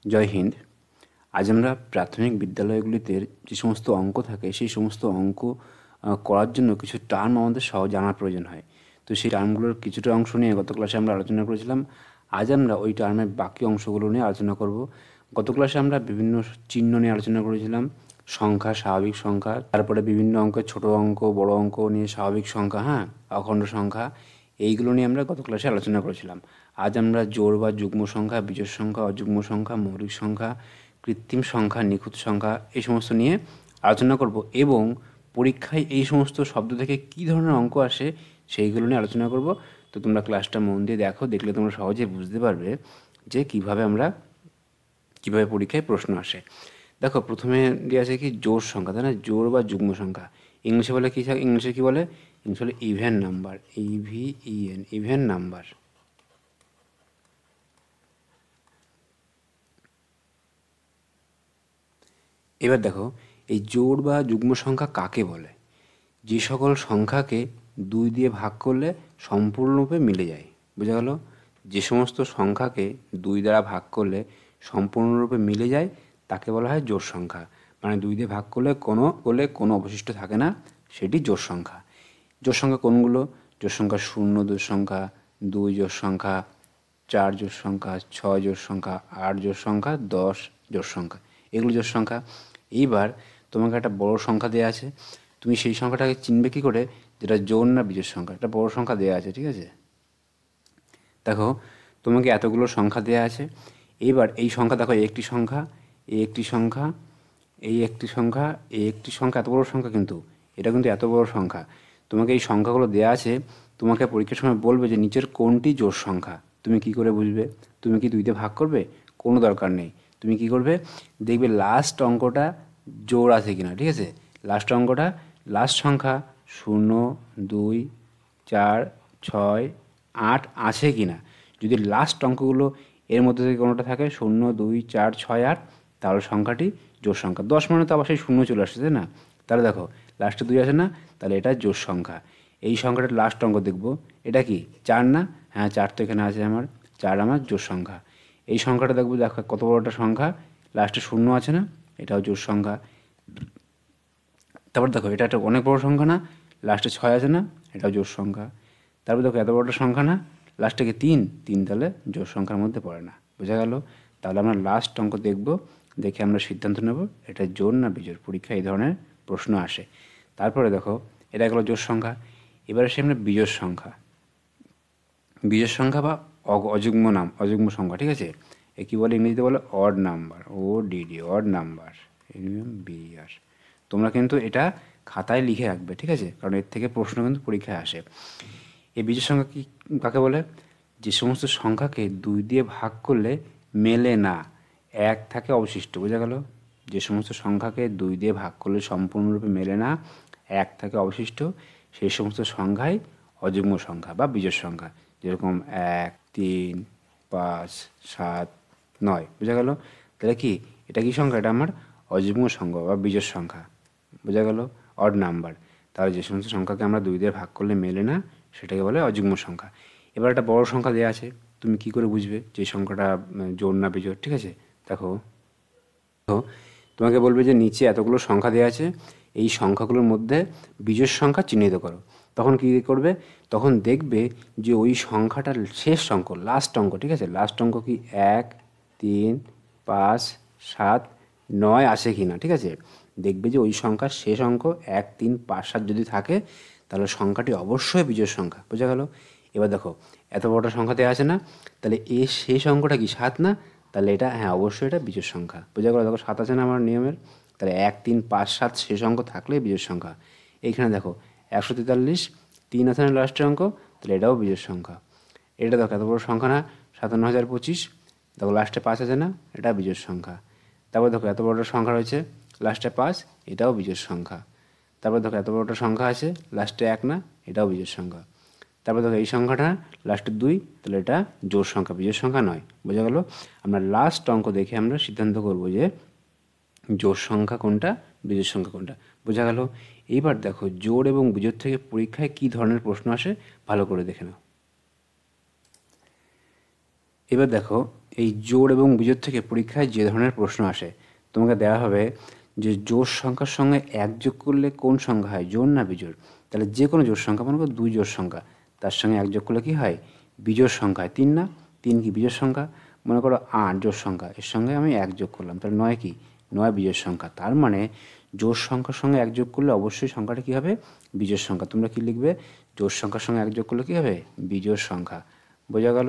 জয় হিন্দ। আজ আমরা প্রাথমিক বিদ্যালয়গুলিতে যে সমস্ত অঙ্ক থাকে সেই সমস্ত অঙ্ক করার জন্য কিছু টার্ম আমাদের সহজ জানার প্রয়োজন হয়। তো সেই টার্মগুলোর কিছুটা অংশ নিয়ে গত ক্লাসে আমরা আলোচনা করেছিলাম। আজ আমরা ওই টার্মের বাকি অংশগুলো নিয়ে আলোচনা করব। গত ক্লাসে আমরা বিভিন্ন চিহ্ন নিয়ে আলোচনা করেছিলাম, সংখ্যা, স্বাভাবিক সংখ্যা, তারপরে বিভিন্ন অঙ্কের ছোট অঙ্ক, বড় অঙ্ক নিয়ে স্বাভাবিক সংখ্যা, অখণ্ড সংখ্যা, এইগুলো নিয়ে আমরা গত ক্লাসে আলোচনা করেছিলাম। আজ আমরা জোড় বা যুগ্ম সংখ্যা, বিজোড় সংখ্যা, অযুগ্ম সংখ্যা, মৌলিক সংখ্যা, কৃত্রিম সংখ্যা, নিখুঁত সংখ্যা এই সমস্ত নিয়ে আলোচনা করব এবং পরীক্ষায় এই সমস্ত শব্দ থেকে কী ধরনের অঙ্ক আসে সেইগুলো নিয়ে আলোচনা করব। তো তোমরা ক্লাসটা মন দিয়ে দেখো, দেখলে তোমরা সহজে বুঝতে পারবে যে কীভাবে পরীক্ষায় প্রশ্ন আসে। দেখো, প্রথমে দিয়ে আছে কি জোড় সংখ্যা, তাই না? জোড় বা যুগ্ম সংখ্যা ইংলিশে বলে কি? ইংলিশে কী বলে? ইংলিশে বলে even number, even, even number. এবার দেখো, এই জোড় বা যুগ্ম সংখ্যা কাকে বলে? যে সকল সংখ্যাকে 2 দিয়ে ভাগ করলে সম্পূর্ণরূপে মিলে যায়। বোঝা গেল? যে সমস্ত সংখ্যাকে 2 দ্বারা ভাগ করলে সম্পূর্ণরূপে মিলে যায় তাকে বলা হয় জোড় সংখ্যা। মানে 2 দিয়ে ভাগ করলে কোনো অবশিষ্ট থাকে না, সেটি জোড় সংখ্যা। জোড় সংখ্যা কোনগুলো? জোড় সংখ্যা 0 জোড় সংখ্যা, 2 জোড় সংখ্যা, 4 জোড় সংখ্যা, 6 জোড় সংখ্যা, 8 জোড় সংখ্যা, 10 জোড় সংখ্যা, এগুলো জোড় সংখ্যা। এইবার তোমাকে একটা বড় সংখ্যা দেওয়া আছে, তুমি সেই সংখ্যাটাকে চিনবে কী করে যেটা জোড় না বিজোড় সংখ্যা? একটা বড় সংখ্যা দেওয়া আছে, ঠিক আছে? দেখো, তোমাকে এতগুলো সংখ্যা দেওয়া আছে। এইবার এই সংখ্যা দেখো, একটি সংখ্যা, এই একটি সংখ্যা, এই একটি সংখ্যা, এই একটি সংখ্যা, এত বড় সংখ্যা কিন্তু এটা কিন্তু এত বড় সংখ্যা। তোমাকে এই সংখ্যাগুলো দেওয়া আছে, তোমাকে পরীক্ষার সময় বলবে যে নিচের কোনটি জোড় সংখ্যা। তুমি কি করে বুঝবে? তুমি কি 2 দিয়ে ভাগ করবে? কোনো দরকার নেই। তুমি কি করবে? দেখবে লাস্ট অঙ্কটা জোড় আছে কিনা, ঠিক আছে? লাস্ট সংখ্যা 0, 2, 4, 6, 8 আছে কিনা। যদি লাস্ট অঙ্কগুলো এর মধ্যে থেকে কোনোটা থাকে 0, 2, 4, 6, 8, তাহলে সংখ্যাটি জোড় সংখ্যা। 10 মানে তো আবার সেই 0 চলে আসছে, তাই না? তাহলে দেখো লাস্টে 2 আসে না, তাহলে এটা জোড় সংখ্যা। এই সংখ্যাটার লাস্ট অঙ্ক দেখব, এটা কি 4 না? হ্যাঁ, 4 তো এখানে আছে আমার, 4 আমার জোড় সংখ্যা। এই সংখ্যাটা দেখো কত বড় একটা সংখ্যা, লাস্টে 0 আছে না, এটাও জোড় সংখ্যা। তারপর দেখো, এটা একটা অনেক বড় সংখ্যা না, লাস্টে 6 আছে না, এটাও জোড় সংখ্যা। তারপর দেখো, এত বড় একটা সংখ্যা না, লাস্টে কি 3, তাহলে জোড় সংখ্যার মধ্যে পড়ে না। বোঝা গেল? তাহলে আমরা লাস্ট অঙ্ক দেখব, দেখে আমরা সিদ্ধান্ত নেব এটা জোড় না বিজোড়। পরীক্ষায় এই ধরনের প্রশ্ন আসে। তারপরে দেখো, এটা গেলো জোড় সংখ্যা। এবারে আসে আমরা বিজোড় সংখ্যা। বিজোড় সংখ্যা বা অযুগ্ম সংখ্যা, ঠিক আছে? এ কী বলে? ইংরেজিতে বলে odd number, ODD, odd number, BR। তোমরা কিন্তু এটা খাতায় লিখে রাখবে, ঠিক আছে? কারণ এর থেকে প্রশ্ন কিন্তু পরীক্ষায় আসে। এই বিজোড় সংখ্যা কি কাকে বলে? যে সমস্ত সংখ্যাকে 2 দিয়ে ভাগ করলে মেলে না, 1 থাকে অবশিষ্ট। বোঝা গেল? যে সমস্ত সংখ্যাকে 2 দিয়ে ভাগ করলে সম্পূর্ণরূপে মেলে না, 1 থাকে অবশিষ্ট, সেই সমস্ত সংখ্যাই অযুগ্ম সংখ্যা বা বিজোড় সংখ্যা। যেরকম 1, 3, 5, 7, 9। বোঝা গেল? তাহলে কি এটা কি সংখ্যা? এটা আমার অযুগ্ম সংখ্যা বা বিজোড় সংখ্যা। বোঝা গেল? Odd number. তাহলে যে সমস্ত সংখ্যাকে আমরা 2 দিয়ে ভাগ করলে মেলে না, সেটাকে বলে অযুগ্ম সংখ্যা। এবার একটা বড় সংখ্যা দেওয়া আছে, তুমি কি করে বুঝবে যে সংখ্যাটা জোড় না বিজোড়? ঠিক আছে, দেখো, তোমাকে বলবে যে নিচে এতগুলো সংখ্যা দেওয়া আছে, এই সংখ্যাগুলোর মধ্যে বিজোড় সংখ্যা চিহ্নিত করো। তখন কী করবে? তখন দেখবে যে ওই সংখ্যাটার শেষ অঙ্ক, লাস্ট অঙ্ক, ঠিক আছে? লাস্ট অঙ্ক কি 1, 3, 5, 7, 9 আসে কি না, ঠিক আছে? দেখবে যে ওই সংখ্যার শেষ অঙ্ক 1, 3, 5, 7 যদি থাকে, তাহলে সংখ্যাটি অবশ্যই বিজোড় সংখ্যা। বোঝা গেল? এবার দেখো, এত বড়টা সংখ্যাতে আছে না, তাহলে এর শেষ অঙ্কটা কি 7 না? তাহলে এটা, হ্যাঁ, অবশ্যই এটা বিজোড় সংখ্যা। বোঝা গেল? দেখো, 7 আছে না আমার নিয়মের, তাহলে 1, 3, 5, 7 শেষ অঙ্ক থাকলে বিজোড় সংখ্যা। এইখানে দেখো 143, 3 আছে না লাস্টের অঙ্ক, তাহলে এটাও বিজোড় সংখ্যা। এটা দেখো এত বড় সংখ্যা না, 57,025, দেখো লাস্টে 5 আছে না, এটা বিজোড় সংখ্যা। তারপর দেখো এত বড় সংখ্যা রয়েছে, লাস্টে 5, এটাও বিজোড় সংখ্যা। তারপর দেখো এত বড়টা সংখ্যা আছে, লাস্টে 1 না, এটাও বিজোড় সংখ্যা। তারপর দেখো এই সংখ্যাটা লাস্টে 2, তাহলে এটা জোড় সংখ্যা, বিজোড় সংখ্যা নয়। বোঝা গেল? আমরা লাস্ট অঙ্ক দেখে আমরা সিদ্ধান্ত করব যে জোড় সংখ্যা কোনটা, বিজোড় সংখ্যা কোনটা। বোঝা গেল? এইবার দেখো, জোড় এবং বিজোড় থেকে পরীক্ষায় কী ধরনের প্রশ্ন আসে ভালো করে দেখে নাও। এবার দেখো, এই জোড় এবং বিজোড় থেকে পরীক্ষায় যে ধরনের প্রশ্ন আসে, তোমাকে দেওয়া হবে যে জোড় সংখ্যার সঙ্গে এক যোগ করলে কোন সংখ্যা হয়, জোড় না বিজোড়। তাহলে যে কোনো জোড় সংখ্যা, মনে করো 2 জোড় সংখ্যা, তার সঙ্গে এক যোগ করলে কী হয়, বিজোড় সংখ্যা হয়। 3 না, 3 কি বিজোড় সংখ্যা। মনে করো 8 জোড় সংখ্যা, এর সঙ্গে আমি এক যোগ করলাম, তাহলে 9 কি, 9 বিজোড় সংখ্যা। তার মানে জোড় সংখ্যার সঙ্গে এক যোগ করলে অবশ্যই সংখ্যাটা কী হবে, বিজোড় সংখ্যা। তোমরা কি লিখবে, জোড় সংখ্যার সঙ্গে এক যোগ করলে কী হবে, বিজোড় সংখ্যা। বোঝা গেল?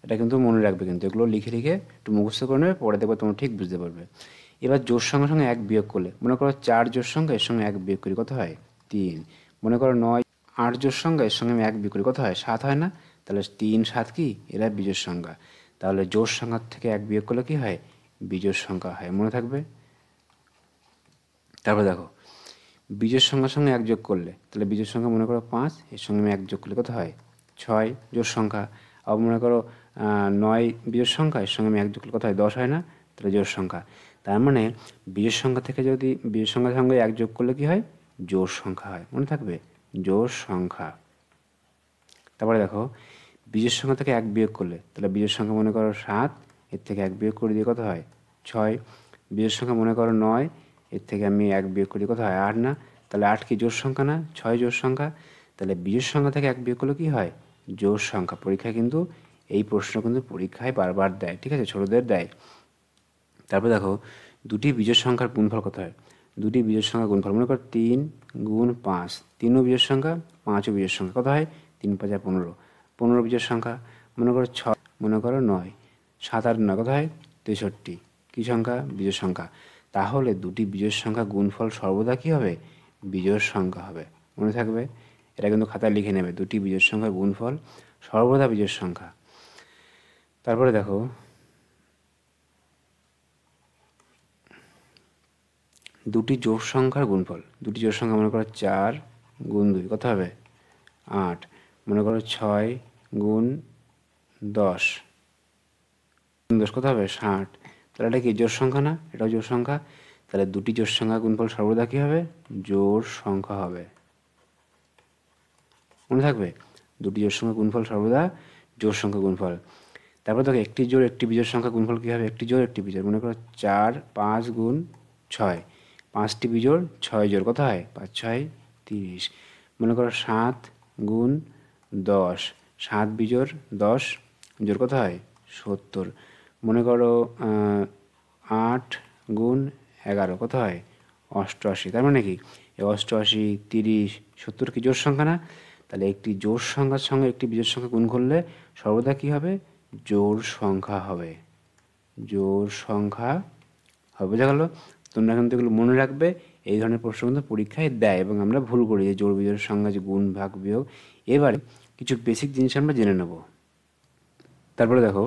এটা কিন্তু মনে রাখবে, কিন্তু এগুলো লিখে লিখে একটু মুখস্থ করে নেবে, পরে দেখবে তোমরা ঠিক বুঝতে পারবে। এবার জোড় সংখ্যার সঙ্গে এক বিয়োগ করলে, মনে করো 4 জোড় সংখ্যা, এর সঙ্গে এক বিয়োগ করি, কত হয়, 3। মনে করো 9 8 জোড় সংখ্যা, এর সঙ্গে আমি এক বিয়োগ করি, কত হয়, 7 হয় না। তাহলে 3 7 কি, এরা বিজোড় সংখ্যা। তাহলে জোড় সংখ্যা থেকে এক বিয়োগ করলে কী হয়, বিজোড় সংখ্যা হয়, মনে থাকবে। তারপর দেখো, বিজোড় সংখ্যার সঙ্গে এক যোগ করলে, তাহলে বিজোড় সংখ্যা মনে করো 5, এর সঙ্গে আমি এক যোগ করলে কত হয়, 6 জোড় সংখ্যা। আবার মনে করো 9 বিজোড় সংখ্যা, এর সঙ্গে আমি এক যোগ করলে কত হয়, 10 হয় না। তাহলে জোড় সংখ্যা। তার মানে বিজোড় সংখ্যা থেকে যদি বিজোড় সংখ্যার সঙ্গে এক যোগ করলে কী হয়, জোড় সংখ্যা হয়, মনে থাকবে, জোড় সংখ্যা। তারপরে দেখো, বিজোড় সংখ্যা থেকে এক বিয়োগ করলে, তাহলে বিজোড় সংখ্যা মনে করো 7, এর থেকে এক বিয়োগ করে দিয়ে কত হয়, 6। বিজোড় সংখ্যা মনে করো 9, এর থেকে আমি এক বিয়োগ করি, কত হয়, 8 না। তাহলে 8 কি জোড় সংখ্যা না, 6 জোড় সংখ্যা। তাহলে বিজোড় সংখ্যা থেকে এক বিয়োগ করলে কী হয়, জোড় সংখ্যা। পরীক্ষায় কিন্তু এই প্রশ্ন কিন্তু পরীক্ষায় বারবার দেয়, ঠিক আছে, ছোটদের দেয়। তারপর দেখো, দুটি বিজোড় সংখ্যার গুণফল কত হয়। দুটি বিজোড় সংখ্যার গুণফল, মনে করো 3 গুণ 5, 3ও বিজোড় সংখ্যা, 5ও বিজোড় সংখ্যা, কত হয়, 3 5 15, 15 বিজোড় সংখ্যা। মনে করো 6, মনে করো 9, 7 আর 9 কত হয়, 63, কী সংখ্যা, বিজোড় সংখ্যা। তাহলে দুটি বিজোড় সংখ্যা গুণফল সর্বদা কী হবে, বিজোড় সংখ্যা হবে, মনে থাকবে। এটা কিন্তু খাতায় লিখে নেবে, দুটি বিজোড় সংখ্যার গুণফল সর্বদা বিজোড় সংখ্যা। তারপরে দেখো, দুটি জোড় সংখ্যার গুণফল, দুটি জোড় সংখ্যা, মনে করো 4 গুণ 2 কত হবে, 8। মনে করো 6 গুণ 10, 10 কত হবে, 60। তাহলে এটা কি জোড় সংখ্যা না, এটাও জোড় সংখ্যা। তাহলে দুটি জোড় সংখ্যার গুণফল সর্বদা কী হবে, জোড় সংখ্যা হবে, মনে থাকবে। দুটি জোড় সংখ্যার গুণফল সর্বদা জোড় সংখ্যা গুণফল। তারপর দেখো, একটি জোড় একটি বিজোড় সংখ্যা গুণফল কী হবে, একটি জোড় একটি বিজোড়। মনে করো 4 5 গুণ 6, 5টি বিজোড় 6 জোড়, কত হয়, 5 6 30। মনে করো 7 গুণ 10, 7 বিজোড় 10 জোড়, কত হয়, 70। মনে করো 8 গুণ 11 কত হয়, 88। তার মানে কি, এই 88 30 70 কি জোড় সংখ্যা না। তাহলে একটি জোড় সংখ্যার সঙ্গে একটি বিজোড় সংখ্যা গুণ করলে সর্বদা কী হবে, জোড় সংখ্যা হবে, জোড় সংখ্যা হবে। বোঝা গেল? তোমরা কিন্তু এগুলো মনে রাখবে, এই ধরনের প্রশ্ন কিন্তু পরীক্ষায় দেয় এবং আমরা ভুল করি, যে জোড় বিজোড়ের সংখ্যা, যে গুণ ভাগ বিয়োগ। এবারে কিছু বেসিক জিনিস আমরা জেনে নেব। তারপরে দেখো,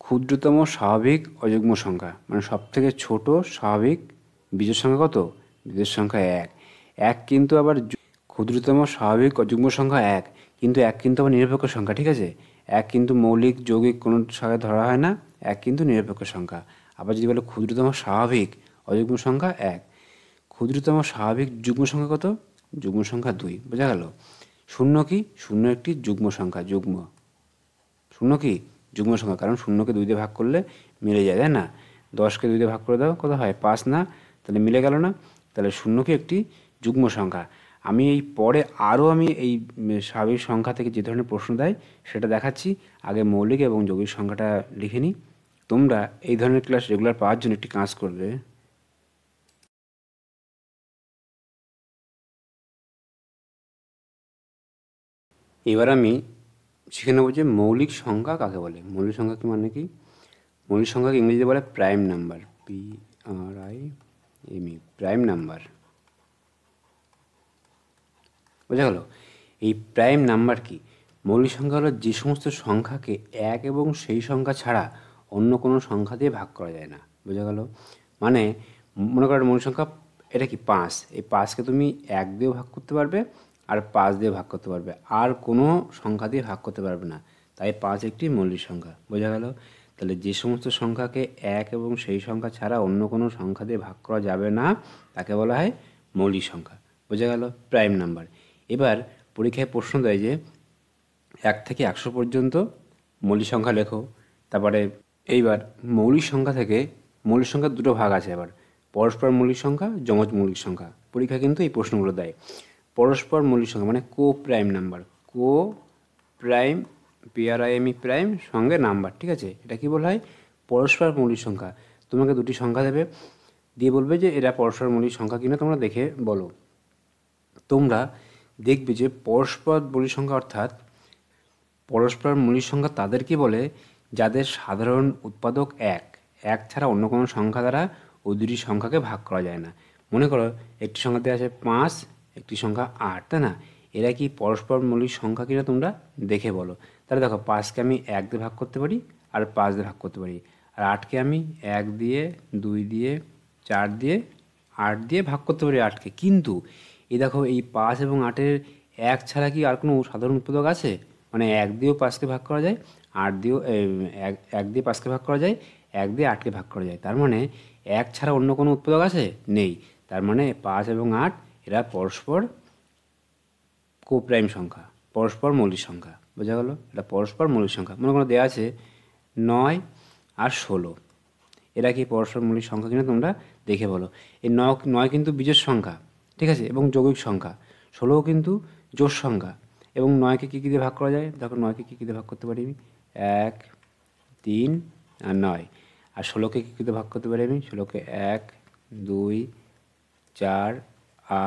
ক্ষুদ্রতম স্বাভাবিক অযুগ্ম সংখ্যা, মানে সবথেকে ছোট স্বাভাবিক বিজোড় সংখ্যা কত, বিজোড় সংখ্যা 1। 1 কিন্তু আবার ক্ষুদ্রতম স্বাভাবিক অযুগ্ম সংখ্যা 1, কিন্তু 1 কিন্তু আবার নিরপেক্ষ সংখ্যা, ঠিক আছে। 1 কিন্তু মৌলিক যৌগিক কোনো সংখ্যায় ধরা হয় না, 1 কিন্তু নিরপেক্ষ সংখ্যা। আবার যদি বলে ক্ষুদ্রতম স্বাভাবিক অযুগ্ম সংখ্যা 1, ক্ষুদ্রতম স্বাভাবিক যুগ্ম সংখ্যা কত, যুগ্ম সংখ্যা 2। বোঝা গেল? শূন্য কি, শূন্য একটি যুগ্ম সংখ্যা, যুগ্ম। শূন্য কি, যুগ্ম সংখ্যা, কারণ শূন্যকে 2 দিয়ে ভাগ করলে মিলে যায়, তাই না। 10কে 2 দিয়ে ভাগ করে দাও, কত হয়, 5 না। তাহলে মিলে গেল না। তাহলে শূন্য কি একটি যুগ্ম সংখ্যা। আমি এই পরে আরও আমি এই স্বাভাবিক সংখ্যা থেকে যে ধরনের প্রশ্ন দেয় সেটা দেখাচ্ছি। আগে মৌলিক এবং যৌগিক সংখ্যাটা লিখে নিই। তোমরা এই ধরনের ক্লাস রেগুলার পাওয়ার জন্য একটি কাজ করবে। এবার আমি শিখে নেব যে মৌলিক সংখ্যা কাকে বলে। মৌলিক সংখ্যা কি মানে কি, মৌলিক সংখ্যাকে ইংরেজিতে বলে prime number, PRIME, prime number. বোঝা গেল? এই প্রাইম নাম্বার কি, মৌলিক সংখ্যা হলো যে সমস্ত সংখ্যাকে এক এবং সেই সংখ্যা ছাড়া অন্য কোনো সংখ্যা দিয়ে ভাগ করা যায় না। বোঝা গেল? মানে মনে করো মৌলিক সংখ্যা এটা কি 5, এই 5কে তুমি 1 দিয়েও ভাগ করতে পারবে আর 5 দিয়ে ভাগ করতে পারবে, আর কোনো সংখ্যা দিয়ে ভাগ করতে পারবে না। তাই 5 একটি মৌলিক সংখ্যা। বোঝা গেল? তাহলে যে সমস্ত সংখ্যাকে 1 এবং সেই সংখ্যা ছাড়া অন্য কোনো সংখ্যা দিয়ে ভাগ করা যাবে না তাকে বলা হয় মৌলিক সংখ্যা। বোঝা গেল? Prime number. এবার পরীক্ষায় প্রশ্ন দেয় যে 1 থেকে 100 পর্যন্ত মৌলিক সংখ্যা লেখো। তারপরে এইবার মৌলিক সংখ্যা থেকে মৌলিক সংখ্যার দুটো ভাগ আছে। আবার পরস্পর মৌলিক সংখ্যা, যমজ মৌলিক সংখ্যা। পরীক্ষা কিন্তু এই প্রশ্নগুলো দেয়। পরস্পর মৌলিক সংখ্যা মানে কো প্রাইম নাম্বার, কো প্রাইম PRIME প্রাইম সঙ্গে নাম্বার, ঠিক আছে। এটা কি বলা হয়? পরস্পর মৌলিক সংখ্যা। তোমাকে দুটি সংখ্যা দেবে, দিয়ে বলবে যে এরা পরস্পর মৌলিক সংখ্যা কিনা তোমরা দেখে বলো। তোমরা দেখবে যে পরস্পর মৌলিক সংখ্যা অর্থাৎ পরস্পর মৌলিক সংখ্যা তাদেরকে বলে যাদের সাধারণ উৎপাদক এক ছাড়া অন্য কোনো সংখ্যা দ্বারা ওই দুটি সংখ্যাকে ভাগ করা যায় না। মনে করো একটি সংখ্যাতে আছে 5, একটি সংখ্যা 8, তাই না? এরা কি পরস্পর মৌলিক সংখ্যা কিনা তোমরা দেখে বলো। তাহলে দেখো 5কে আমি 1 দিয়ে ভাগ করতে পারি আর 5 দিয়ে ভাগ করতে পারি, আর 8কে আমি 1 দিয়ে, 2 দিয়ে, 4 দিয়ে, 8 দিয়ে ভাগ করতে পারি 8কে। কিন্তু এই দেখো এই 5 এবং 8-এর 1 ছাড়া কি আর কোনো সাধারণ উৎপাদক আছে? মানে 1 দিয়েও 5কে ভাগ করা যায়, 8 দিয়েও 1 দিয়ে 5কে ভাগ করা যায়, 1 দিয়ে 8কে ভাগ করা যায়। তার মানে 1 ছাড়া অন্য কোনো উৎপাদক আছে? নেই। তার মানে 5 এবং 8 এরা পরস্পর কোপ্রাইম সংখ্যা, পরস্পর মৌলিক সংখ্যা। বোঝা গেল? এটা পরস্পর মৌলিক সংখ্যা। মনে করো দেওয়া আছে 9 আর 16, এরা কি পরস্পর মৌলিক সংখ্যা কিনা তোমরা দেখে বলো। এই 9 কিন্তু বিজোড় সংখ্যা, ঠিক আছে, এবং যৌগিক সংখ্যা। 16ও কিন্তু জোড় সংখ্যা। এবং 9কে কী কী দিয়ে ভাগ করা যায়? দেখো 9কে কী কী দিয়ে ভাগ করতে পারি আমি? 1, 3 আর 9। আর 16কে কী কী দিয়ে ভাগ করতে পারি আমি? 16কে 1, 2, 4,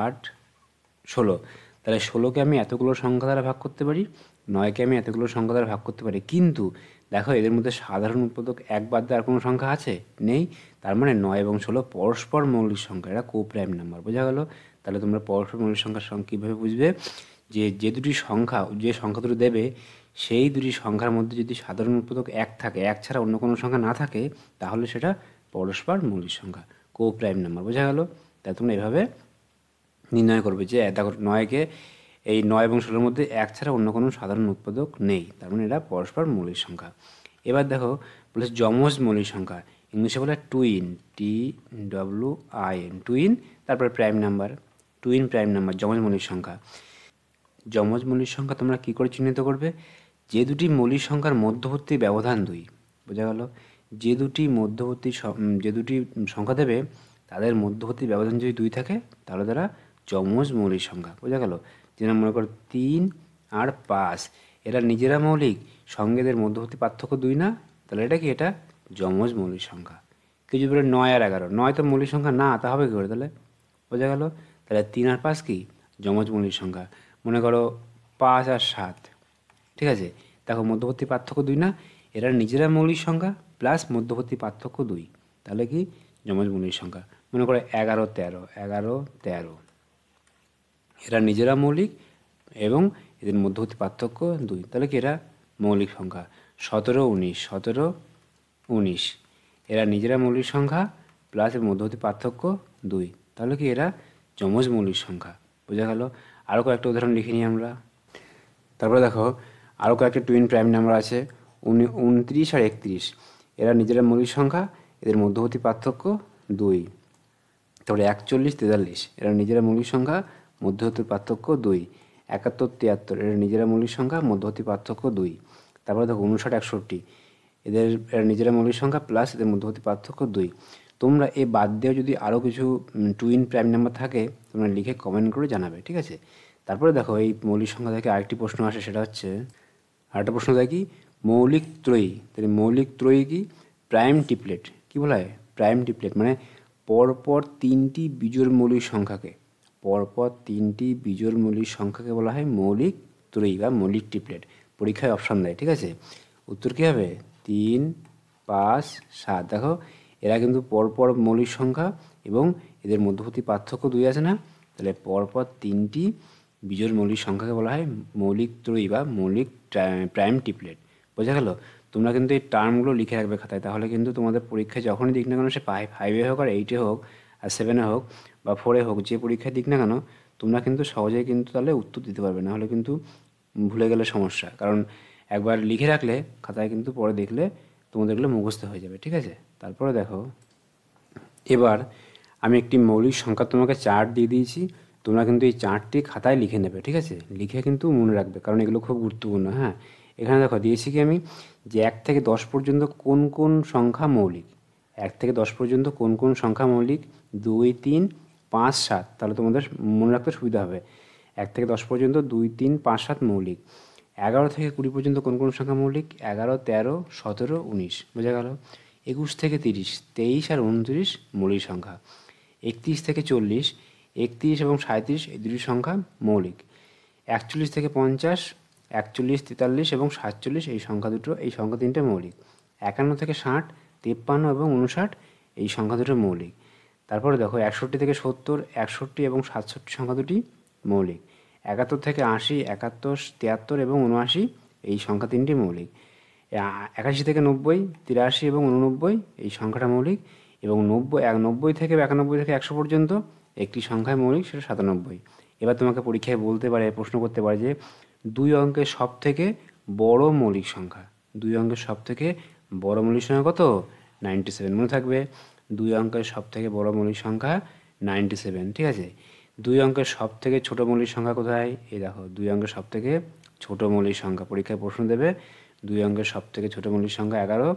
8, 16। তাহলে 16কে আমি এতগুলো সংখ্যা দ্বারা ভাগ করতে পারি, 9কে আমি এতগুলো সংখ্যা দ্বারা ভাগ করতে পারি। কিন্তু দেখো এদের মধ্যে সাধারণ উৎপাদক 1 বাদ দিয়ে আর কোনো সংখ্যা আছে? নেই। তার মানে 9 এবং 16 পরস্পর মৌলিক সংখ্যা, এরা কোপ্রাইম নাম্বার। বোঝা গেল? তাহলে তোমরা পরস্পর মৌলিক সংখ্যার কীভাবে বুঝবে? যে দুটি সংখ্যা, যে সংখ্যা দুটো দেবে সেই দুটি সংখ্যার মধ্যে যদি সাধারণ উৎপাদক 1 থাকে, 1 ছাড়া অন্য কোনো সংখ্যা না থাকে, তাহলে সেটা পরস্পর মৌলিক সংখ্যা, কোপ্রাইম নাম্বার। বোঝা গেল? তাই তোমরা এভাবে নির্ণয় করবে যে দেখো 9কে, এই 9 এবং 16-এর মধ্যে 1 ছাড়া অন্য কোনো সাধারণ উৎপাদক নেই, তার মানে এরা পরস্পর মৌলিক সংখ্যা। এবার দেখো বলেছে যমজ মৌলিক সংখ্যা, ইংলিশে বলে টুইন, TWIN, টুইন, তারপরে prime number, twin prime number, যমজ মৌলিক সংখ্যা। যমজ মৌলিক সংখ্যা তোমরা কী করে চিহ্নিত করবে? যে দুটি মৌলিক সংখ্যার মধ্যবর্তী ব্যবধান 2, বোঝা গেল? যে দুটি সংখ্যা দেবে তাদের মধ্যবর্তী ব্যবধান যদি 2 থাকে, তাহলে তারা যমজ মৌলিক সংখ্যা। বোঝা গেল? যেমন মনে করো 3 আর 5, এরা নিজেরা মৌলিক, সঙ্গে এদের মধ্যবর্তী পার্থক্য 2 না, তাহলে এটা কি? এটা যমজ মৌলিক সংখ্যা। কেউ যদি বলে 9 আর 11, 9 তো মৌলিক সংখ্যা না, তা হবে কী করে তাহলে? বোঝা গেল? তাহলে 3 আর 5 কি? যমজ মৌলিক সংখ্যা। মনে করো 5 আর 7, ঠিক আছে, দেখো মধ্যবর্তী পার্থক্য 2 না, এরা নিজেরা মৌলিক সংখ্যা প্লাস মধ্যবর্তী পার্থক্য 2, তাহলে কি? যমজ মৌলিক সংখ্যা। মনে করো 11, 13, এরা নিজেরা মৌলিক এবং এদের মধ্যবর্তী পার্থক্য 2, তাহলে কি? এরা মৌলিক সংখ্যা। 17, 19, এরা নিজেরা মৌলিক সংখ্যা প্লাস এর মধ্যবর্তী পার্থক্য 2, তাহলে কি? এরা যমজ মৌলিক সংখ্যা। বোঝা গেল? আরও কয়েকটা উদাহরণ লিখে নিই আমরা। তারপরে দেখো আরও কয়েকটা টুইন প্রাইম নাম্বার আছে, 29 আর 31, এরা নিজেরা মৌলিক সংখ্যা, এদের মধ্যবর্তী পার্থক্য 2। তারপরে 41, 43, এরা নিজেরা মৌলিক সংখ্যা, মধ্যবর্তী পার্থক্য 2। 71, 73, এরা নিজেরা মৌলিক সংখ্যা, মধ্যবর্তী পার্থক্য 2। তারপরে দেখো 59, 61, এরা নিজেরা মৌলিক সংখ্যা প্লাস এদের মধ্যবর্তী পার্থক্য 2। তোমরা এ বাদ দিয়েও যদি আরও কিছু টুইন প্রাইম নাম্বার থাকে তোমরা লিখে কমেন্ট করে জানাবে, ঠিক আছে। তারপরে দেখো এই মৌলিক সংখ্যা থেকে আরেকটি প্রশ্ন আসে, সেটা হচ্ছে আরেকটা প্রশ্ন দেয় কি? মৌলিক ত্রয়ী। তাহলে মৌলিক ত্রয়ী কি? প্রাইম টিপলেট। কী বলা হয়? প্রাইম টিপলেট মানে পরপর 3টি বিজোড় মৌলিক সংখ্যাকে, পরপর 3টি বিজোড় মৌলিক সংখ্যাকে বলা হয় মৌলিক ত্রয়ী বা মৌলিক টিপলেট। পরীক্ষায় অপশান দেয়, ঠিক আছে। উত্তর কী হবে? 3, 5, 7। দেখো এরা কিন্তু পরপর মৌলিক সংখ্যা এবং এদের মধ্যবর্তী পার্থক্য 2 আছে না, তাহলে পরপর 3টি বিজোড় মৌলিক সংখ্যাকে বলা হয় মৌলিক ত্রয়ী বা মৌলিক প্রাইম টিপলেট। বোঝা গেল? তোমরা কিন্তু এই টার্মগুলো লিখে রাখবে খাতায়, তাহলে কিন্তু তোমাদের পরীক্ষায় যখনই দিক না কেন, সে 5-এ হোক আর 8-এ হোক আর 7-এ হোক বা 4-এ হোক, যে পরীক্ষায় দিক না কেন, তোমরা কিন্তু সহজেই কিন্তু তাহলে উত্তর দিতে পারবে। না হলে কিন্তু ভুলে গেলে সমস্যা, কারণ একবার লিখে রাখলে খাতায় কিন্তু পরে দেখলে তোমাদের এগুলো মুখস্থ হয়ে যাবে, ঠিক আছে। তারপরে দেখো এবার আমি একটি মৌলিক সংখ্যা তোমাকে চার্ট দিয়ে দিয়েছি, তোমরা কিন্তু এই চার্টটি খাতায় লিখে নেবে, ঠিক আছে। লিখে কিন্তু মনে রাখবে, কারণ এগুলো খুব গুরুত্বপূর্ণ। হ্যাঁ, এখানে দেখো দিয়েছি কি আমি, যে 1 থেকে 10 পর্যন্ত কোন কোন সংখ্যা মৌলিক। 1 থেকে 10 পর্যন্ত কোন কোন সংখ্যা মৌলিক, 2, 3, 5, 7। তাহলে তোমাদের মনে রাখতে সুবিধা হবে। 1 থেকে 10 পর্যন্ত 2, 3, 5, 7 মৌলিক। 11 থেকে 20 পর্যন্ত কোন কোন সংখ্যা মৌলিক, 11, 13, 17, 19। বোঝা গেল। 21 থেকে 30, 23 আর 29 মৌলিক সংখ্যা। 31 থেকে 40, 31 এবং 37 এই দুটি সংখ্যা মৌলিক। 41 থেকে 50, 41, 43 এবং 47 এই সংখ্যা তিনটে মৌলিক। 51 থেকে 60, 53 এবং 59 এই সংখ্যা দুটো মৌলিক। তারপরে দেখো 61 থেকে 70, 61 এবং 67 সংখ্যা দুটি মৌলিক। 71 থেকে 80, 71, 73 এবং 79 এই সংখ্যা তিনটি মৌলিক। 81 থেকে 90, 83 এবং 89 এই সংখ্যাটা মৌলিক। এবং 90 থেকে 91 থেকে 100 পর্যন্ত একটি সংখ্যায় মৌলিক, সেটা 97। এবার তোমাকে পরীক্ষায় বলতে পারে, প্রশ্ন করতে পারে যে 2 অঙ্কের সব থেকে বড় মৌলিক সংখ্যা। 2 অঙ্কের সব থেকে বড় মৌলিক সংখ্যা কত, 97। মনে থাকবে 2 অঙ্কের সব থেকে বড় মৌলিক সংখ্যা 97, ঠিক আছে। 2 অঙ্কের সব থেকে ছোট মৌলিক সংখ্যা কোথায়, এই দেখো 2 অঙ্কের সব থেকে ছোট মৌলিক সংখ্যা। পরীক্ষায় প্রশ্ন দেবে 2 অঙ্কের সব থেকে ছোট মৌলিক সংখ্যা 11,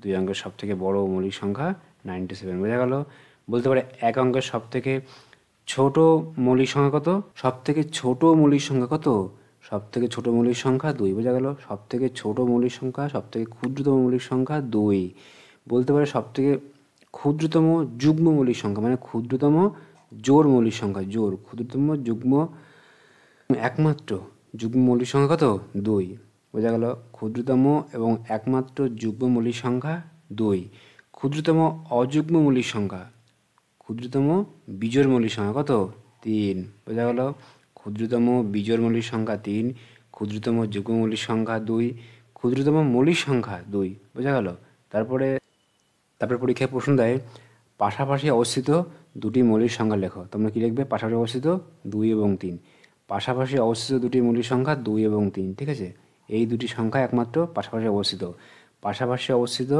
2 অঙ্কের সব থেকে বড় মৌলিক সংখ্যা 97। বোঝা গেল। বলতে পারে 1 অঙ্কের সব থেকে ছোট মৌলিক সংখ্যা কত, সব থেকে ছোট মৌলিক সংখ্যা কত, সব থেকে ছোট মৌলিক সংখ্যা 2। বোঝা গেল। সব থেকে ছোট মৌলিক সংখ্যা, সব থেকে ক্ষুদ্রতম মৌলিক সংখ্যা 2। বলতে পারে সব থেকে ক্ষুদ্রতম যুগ্ম মৌলিক সংখ্যা, মানে ক্ষুদ্রতম জোড় মৌলিক সংখ্যা, ক্ষুদ্রতম যুগ্ম একমাত্র যুগ্ম মৌলিক সংখ্যা কত, 2। বোঝা গেল। ক্ষুদ্রতম এবং একমাত্র যুগ্ম মৌলিক সংখ্যা 2। ক্ষুদ্রতম অযুগ্ম মৌলিক সংখ্যা, ক্ষুদ্রতম বিজোড় মৌলিক সংখ্যা কত, 3। বোঝা গেল। ক্ষুদ্রতম বিজোড় মৌলিক সংখ্যা 3, ক্ষুদ্রতম যুগ্ম মৌলিক সংখ্যা 2, ক্ষুদ্রতম মৌলিক সংখ্যা 2। বোঝা গেল। তারপরে পরীক্ষায় প্রশ্ন দেয় পাশাপাশি অবস্থিত দুটি মৌলিক সংখ্যা লেখো। তোমরা কি লিখবে, পাশাপাশি অবস্থিত 2 এবং 3। পাশাপাশি অবস্থিত দুটি মৌলিক সংখ্যা 2 এবং 3, ঠিক আছে। এই দুটি সংখ্যা একমাত্র পাশাপাশি অবস্থিত। পাশাপাশি অবস্থিত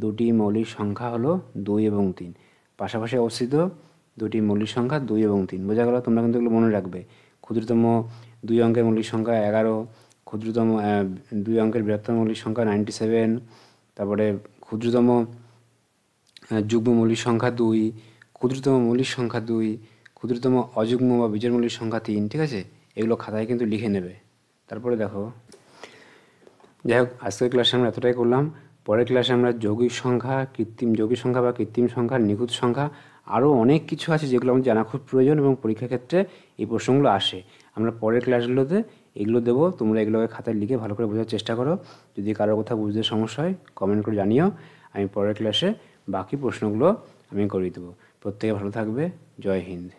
দুটি মৌলিক সংখ্যা হলো 2 এবং 3। পাশাপাশি অবস্থিত দুটি মৌলিক সংখ্যা 2 এবং 3। বোঝা গেল। তোমরা কিন্তু এগুলো মনে রাখবে। ক্ষুদ্রতম 2 অঙ্কের মৌলিক সংখ্যা 11, ক্ষুদ্রতম 2 অঙ্কের বৃহত্তম মৌলিক সংখ্যা 97, তারপরে ক্ষুদ্রতম যুগ্ম মৌলিক সংখ্যা 2, ক্ষুদ্রতম মৌলিক সংখ্যা 2, ক্ষুদ্রতম অযুগ্ম বা বিজোড় মৌলিক সংখ্যা 3, ঠিক আছে। এগুলো খাতায় কিন্তু লিখে নেবে। তারপরে দেখো, যাই হোক আজকের ক্লাসে আমরা এতটাই করলাম। পরের ক্লাসে আমরা যৌগিক সংখ্যা, কৃত্রিম যৌগিক সংখ্যা বা কৃত্রিম সংখ্যা, নিখুঁত সংখ্যা, আরও অনেক কিছু আছে যেগুলো আমাদের জানা খুব প্রয়োজন এবং পরীক্ষার ক্ষেত্রে এই প্রশ্নগুলো আসে। আমরা পরের ক্লাসগুলোতে এগুলো দেবো। তোমরা এগুলোকে খাতায় লিখে ভালো করে বোঝার চেষ্টা করো। যদি কারোর কোথাও বুঝতে সমস্যা হয় কমেন্ট করে জানিও। আমি পরের ক্লাসে বাকি প্রশ্নগুলো আমি করিয়ে দেবো। প্রত্যেকে ভালো থাকবে। জয় হিন্দ।